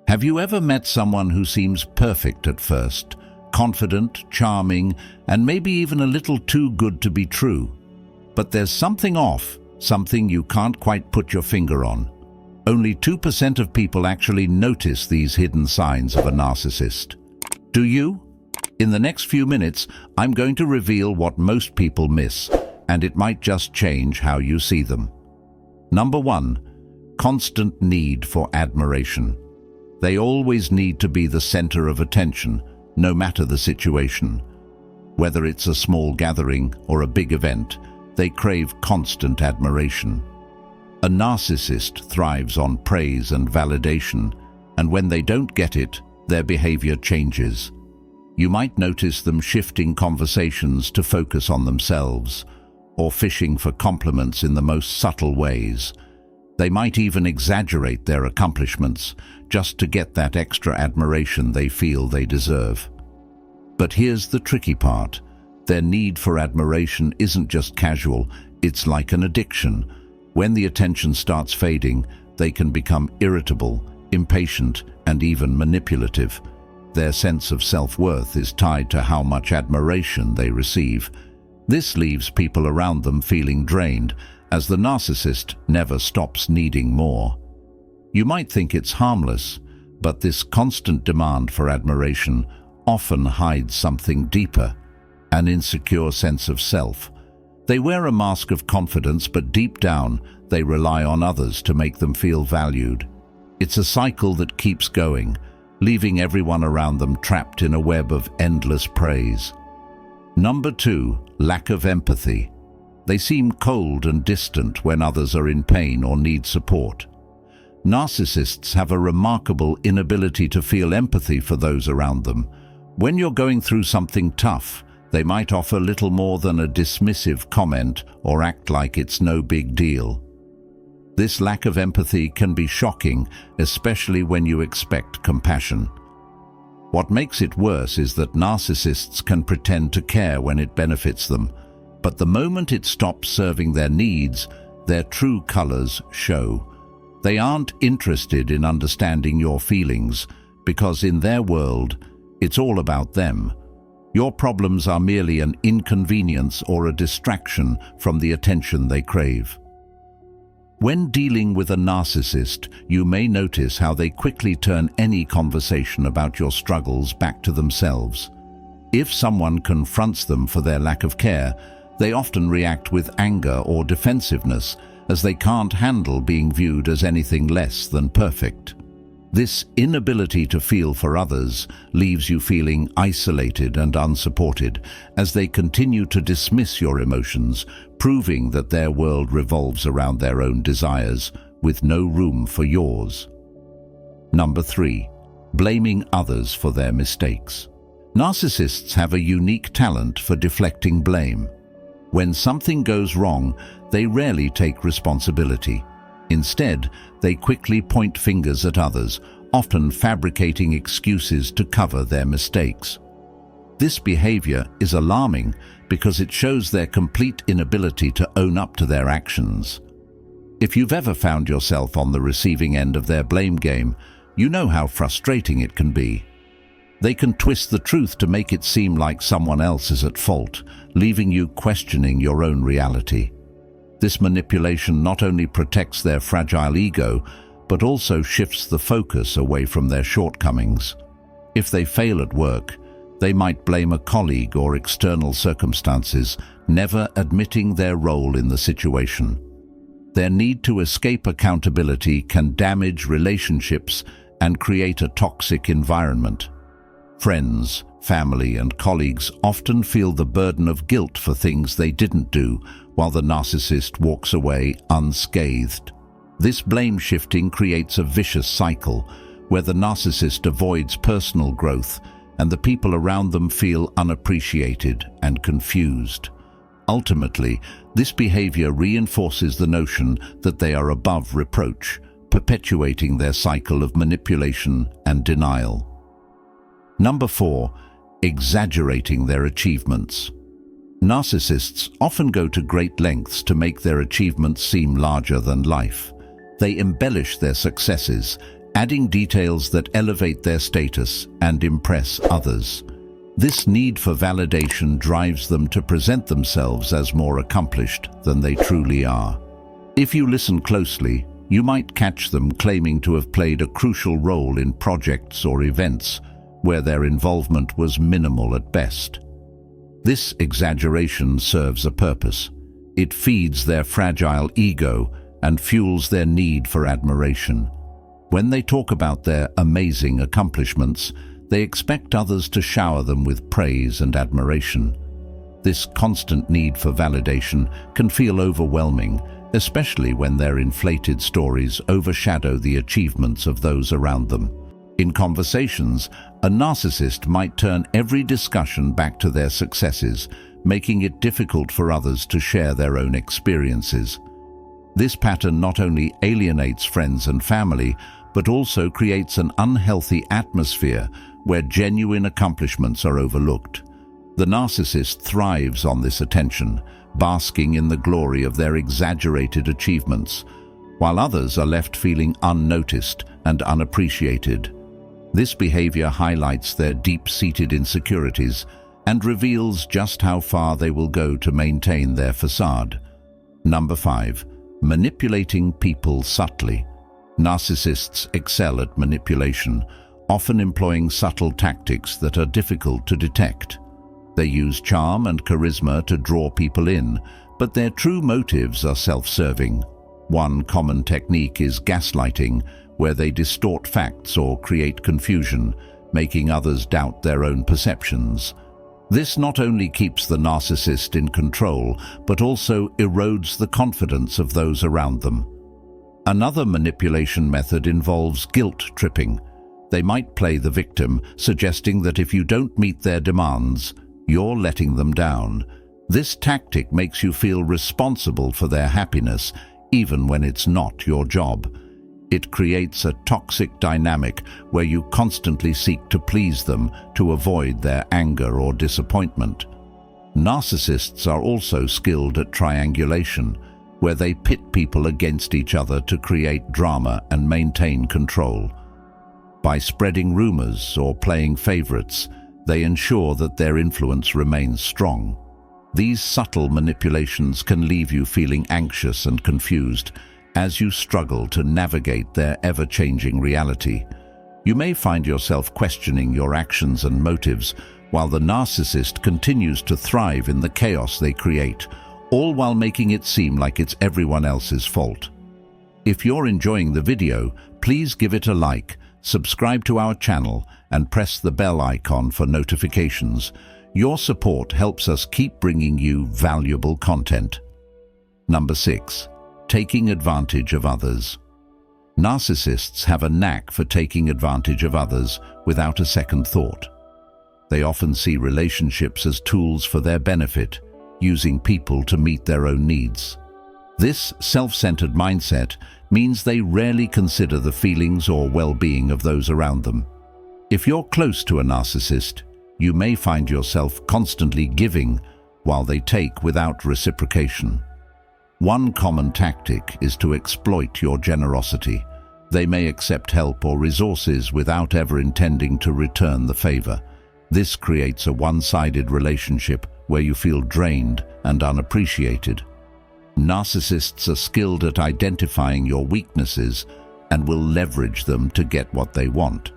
Have you ever met someone who seems perfect at first, confident, charming, and maybe even a little too good to be true? But there's something off, something you can't quite put your finger on. Only 2% of people actually notice these hidden signs of a narcissist. Do you? In the next few minutes, I'm going to reveal what most people miss, and it might just change how you see them. Number 1. Constant need for admiration. They always need to be the center of attention, no matter the situation. Whether it's a small gathering or a big event, they crave constant admiration. A narcissist thrives on praise and validation, and when they don't get it, their behavior changes. You might notice them shifting conversations to focus on themselves, or fishing for compliments in the most subtle ways. They might even exaggerate their accomplishments just to get that extra admiration they feel they deserve. But here's the tricky part. Their need for admiration isn't just casual, it's like an addiction. When the attention starts fading, they can become irritable, impatient, and even manipulative. Their sense of self-worth is tied to how much admiration they receive. This leaves people around them feeling drained, as the narcissist never stops needing more. You might think it's harmless, but this constant demand for admiration often hides something deeper, an insecure sense of self. They wear a mask of confidence, but deep down, they rely on others to make them feel valued. It's a cycle that keeps going, leaving everyone around them trapped in a web of endless praise. Number 2, lack of empathy. They seem cold and distant when others are in pain or need support. Narcissists have a remarkable inability to feel empathy for those around them. When you're going through something tough, they might offer little more than a dismissive comment or act like it's no big deal. This lack of empathy can be shocking, especially when you expect compassion. What makes it worse is that narcissists can pretend to care when it benefits them, but the moment it stops serving their needs, their true colors show. They aren't interested in understanding your feelings, because in their world, it's all about them. Your problems are merely an inconvenience or a distraction from the attention they crave. When dealing with a narcissist, you may notice how they quickly turn any conversation about your struggles back to themselves. If someone confronts them for their lack of care, they often react with anger or defensiveness, as they can't handle being viewed as anything less than perfect. This inability to feel for others leaves you feeling isolated and unsupported, as they continue to dismiss your emotions, proving that their world revolves around their own desires, with no room for yours. Number 3, blaming others for their mistakes. Narcissists have a unique talent for deflecting blame. When something goes wrong, they rarely take responsibility. Instead, they quickly point fingers at others, often fabricating excuses to cover their mistakes. This behavior is alarming because it shows their complete inability to own up to their actions. If you've ever found yourself on the receiving end of their blame game, you know how frustrating it can be. They can twist the truth to make it seem like someone else is at fault, leaving you questioning your own reality. This manipulation not only protects their fragile ego, but also shifts the focus away from their shortcomings. If they fail at work, they might blame a colleague or external circumstances, never admitting their role in the situation. Their need to escape accountability can damage relationships and create a toxic environment. Friends, family, and colleagues often feel the burden of guilt for things they didn't do, while the narcissist walks away unscathed. This blame shifting creates a vicious cycle where the narcissist avoids personal growth and the people around them feel unappreciated and confused. Ultimately, this behavior reinforces the notion that they are above reproach, perpetuating their cycle of manipulation and denial. Number 4, exaggerating their achievements. Narcissists often go to great lengths to make their achievements seem larger than life. They embellish their successes, adding details that elevate their status and impress others. This need for validation drives them to present themselves as more accomplished than they truly are. If you listen closely, you might catch them claiming to have played a crucial role in projects or events where their involvement was minimal at best. This exaggeration serves a purpose. It feeds their fragile ego and fuels their need for admiration. When they talk about their amazing accomplishments, they expect others to shower them with praise and admiration. This constant need for validation can feel overwhelming, especially when their inflated stories overshadow the achievements of those around them. In conversations, a narcissist might turn every discussion back to their successes, making it difficult for others to share their own experiences. This pattern not only alienates friends and family, but also creates an unhealthy atmosphere where genuine accomplishments are overlooked. The narcissist thrives on this attention, basking in the glory of their exaggerated achievements, while others are left feeling unnoticed and unappreciated. This behavior highlights their deep-seated insecurities and reveals just how far they will go to maintain their facade. Number 5. Manipulating people subtly. Narcissists excel at manipulation, often employing subtle tactics that are difficult to detect. They use charm and charisma to draw people in, but their true motives are self-serving. One common technique is gaslighting, where they distort facts or create confusion, making others doubt their own perceptions. This not only keeps the narcissist in control, but also erodes the confidence of those around them. Another manipulation method involves guilt tripping. They might play the victim, suggesting that if you don't meet their demands, you're letting them down. This tactic makes you feel responsible for their happiness, even when it's not your job. It creates a toxic dynamic where you constantly seek to please them to avoid their anger or disappointment. Narcissists are also skilled at triangulation, where they pit people against each other to create drama and maintain control. By spreading rumors or playing favorites, they ensure that their influence remains strong. These subtle manipulations can leave you feeling anxious and confused as you struggle to navigate their ever-changing reality. You may find yourself questioning your actions and motives while the narcissist continues to thrive in the chaos they create, all while making it seem like it's everyone else's fault. If you're enjoying the video, please give it a like, subscribe to our channel, and press the bell icon for notifications. Your support helps us keep bringing you valuable content. Number 6. Taking advantage of others. Narcissists have a knack for taking advantage of others without a second thought. They often see relationships as tools for their benefit, using people to meet their own needs. This self-centered mindset means they rarely consider the feelings or well-being of those around them. If you're close to a narcissist, you may find yourself constantly giving while they take without reciprocation. One common tactic is to exploit your generosity. They may accept help or resources without ever intending to return the favor. This creates a one-sided relationship where you feel drained and unappreciated. Narcissists are skilled at identifying your weaknesses and will leverage them to get what they want.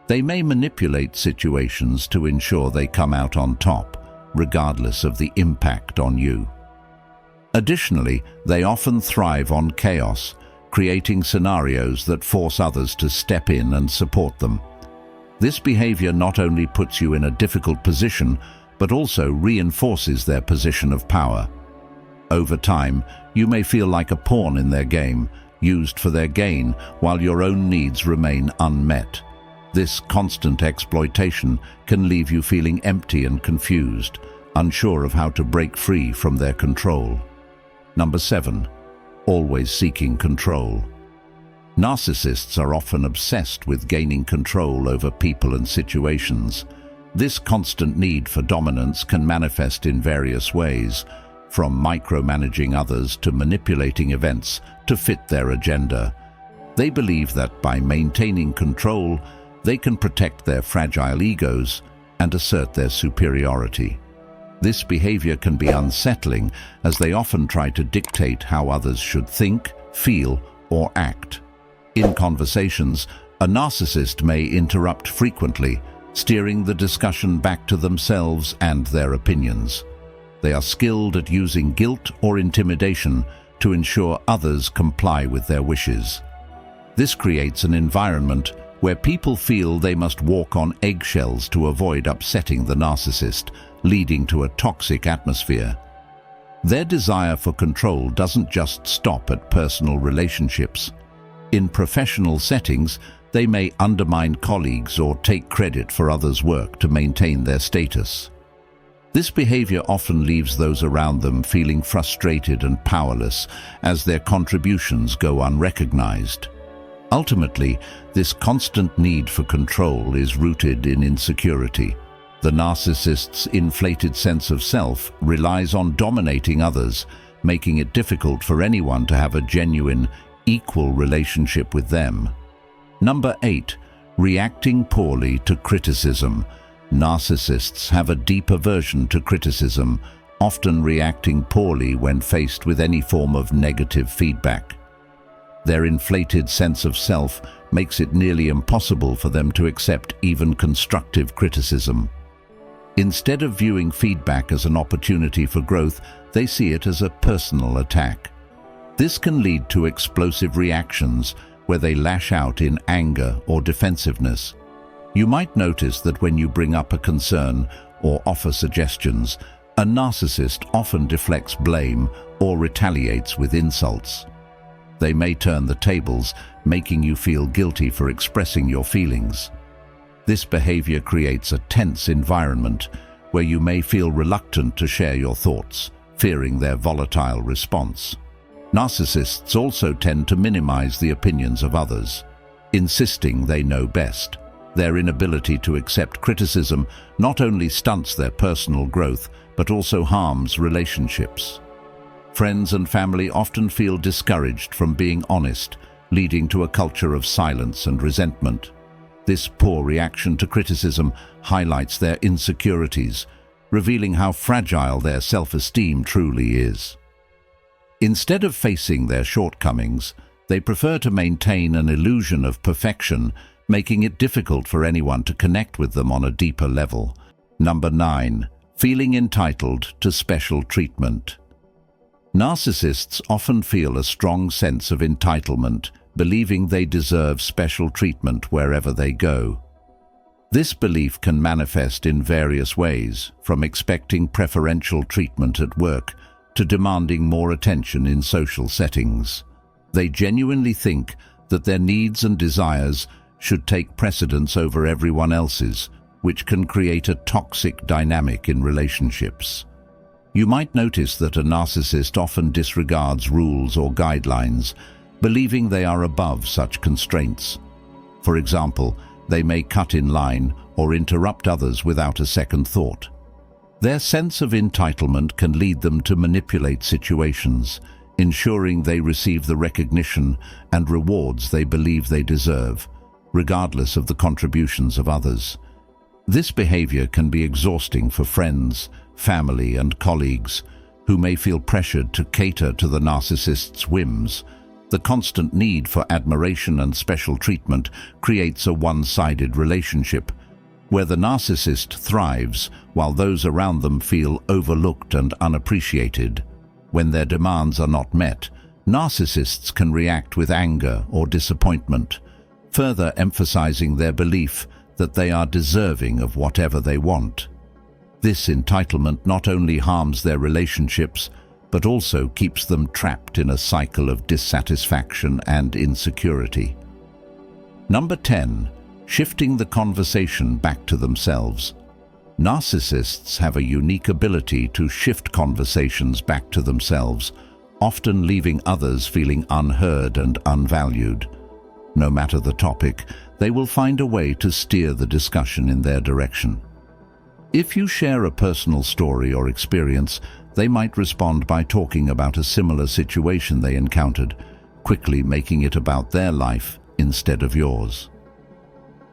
They may manipulate situations to ensure they come out on top, regardless of the impact on you. Additionally, they often thrive on chaos, creating scenarios that force others to step in and support them. This behavior not only puts you in a difficult position, but also reinforces their position of power. Over time, you may feel like a pawn in their game, used for their gain, while your own needs remain unmet. This constant exploitation can leave you feeling empty and confused, unsure of how to break free from their control. Number 7. Always seeking control. Narcissists are often obsessed with gaining control over people and situations. This constant need for dominance can manifest in various ways, from micromanaging others to manipulating events to fit their agenda. They believe that by maintaining control, they can protect their fragile egos and assert their superiority. This behavior can be unsettling, as they often try to dictate how others should think, feel, or act. In conversations, a narcissist may interrupt frequently, steering the discussion back to themselves and their opinions. They are skilled at using guilt or intimidation to ensure others comply with their wishes. This creates an environment where people feel they must walk on eggshells to avoid upsetting the narcissist, leading to a toxic atmosphere. Their desire for control doesn't just stop at personal relationships. In professional settings, they may undermine colleagues or take credit for others' work to maintain their status. This behavior often leaves those around them feeling frustrated and powerless as their contributions go unrecognized. Ultimately, this constant need for control is rooted in insecurity. The narcissist's inflated sense of self relies on dominating others, making it difficult for anyone to have a genuine, equal relationship with them. Number 8. Reacting poorly to criticism. Narcissists have a deep aversion to criticism, often reacting poorly when faced with any form of negative feedback. Their inflated sense of self makes it nearly impossible for them to accept even constructive criticism. Instead of viewing feedback as an opportunity for growth, they see it as a personal attack. This can lead to explosive reactions where they lash out in anger or defensiveness. You might notice that when you bring up a concern or offer suggestions, a narcissist often deflects blame or retaliates with insults. They may turn the tables, making you feel guilty for expressing your feelings. This behavior creates a tense environment where you may feel reluctant to share your thoughts, fearing their volatile response. Narcissists also tend to minimize the opinions of others, insisting they know best. Their inability to accept criticism not only stunts their personal growth, but also harms relationships. Friends and family often feel discouraged from being honest, leading to a culture of silence and resentment. This poor reaction to criticism highlights their insecurities, revealing how fragile their self-esteem truly is. Instead of facing their shortcomings, they prefer to maintain an illusion of perfection, making it difficult for anyone to connect with them on a deeper level. Number 9. Feeling entitled to special treatment. Narcissists often feel a strong sense of entitlement, believing they deserve special treatment wherever they go. This belief can manifest in various ways, from expecting preferential treatment at work to demanding more attention in social settings. They genuinely think that their needs and desires should take precedence over everyone else's, which can create a toxic dynamic in relationships. You might notice that a narcissist often disregards rules or guidelines, believing they are above such constraints. For example, they may cut in line or interrupt others without a second thought. Their sense of entitlement can lead them to manipulate situations, ensuring they receive the recognition and rewards they believe they deserve, regardless of the contributions of others. This behavior can be exhausting for friends, family, and colleagues who may feel pressured to cater to the narcissist's whims. The constant need for admiration and special treatment creates a one-sided relationship, where the narcissist thrives while those around them feel overlooked and unappreciated. When their demands are not met, narcissists can react with anger or disappointment, further emphasizing their belief that they are deserving of whatever they want. This entitlement not only harms their relationships, but also keeps them trapped in a cycle of dissatisfaction and insecurity. Number 10. Shifting the conversation back to themselves. Narcissists have a unique ability to shift conversations back to themselves, often leaving others feeling unheard and unvalued. No matter the topic, they will find a way to steer the discussion in their direction. If you share a personal story or experience, they might respond by talking about a similar situation they encountered, quickly making it about their life instead of yours.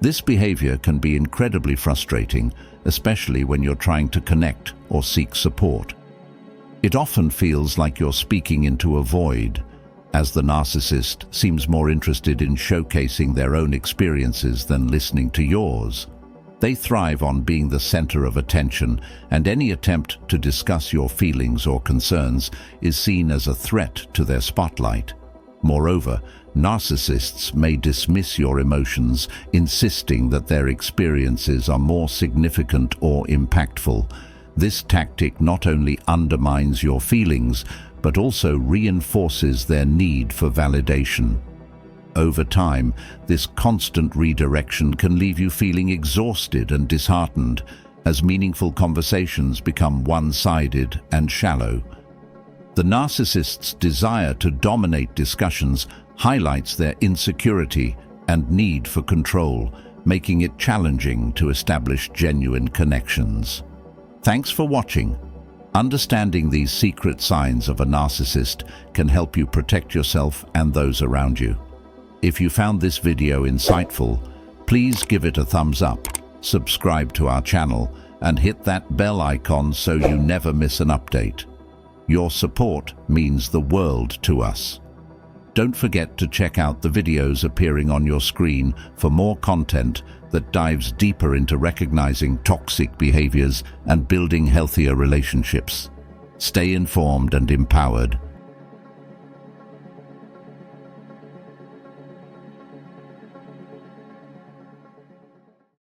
This behavior can be incredibly frustrating, especially when you're trying to connect or seek support. It often feels like you're speaking into a void, as the narcissist seems more interested in showcasing their own experiences than listening to yours. They thrive on being the center of attention, and any attempt to discuss your feelings or concerns is seen as a threat to their spotlight. Moreover, narcissists may dismiss your emotions, insisting that their experiences are more significant or impactful. This tactic not only undermines your feelings, but also reinforces their need for validation. Over time, this constant redirection can leave you feeling exhausted and disheartened, as meaningful conversations become one-sided and shallow. The narcissist's desire to dominate discussions highlights their insecurity and need for control, making it challenging to establish genuine connections. Thanks for watching. Understanding these secret signs of a narcissist can help you protect yourself and those around you. If you found this video insightful, please give it a thumbs up, subscribe to our channel, and hit that bell icon so you never miss an update. Your support means the world to us. Don't forget to check out the videos appearing on your screen for more content that dives deeper into recognizing toxic behaviors and building healthier relationships. Stay informed and empowered.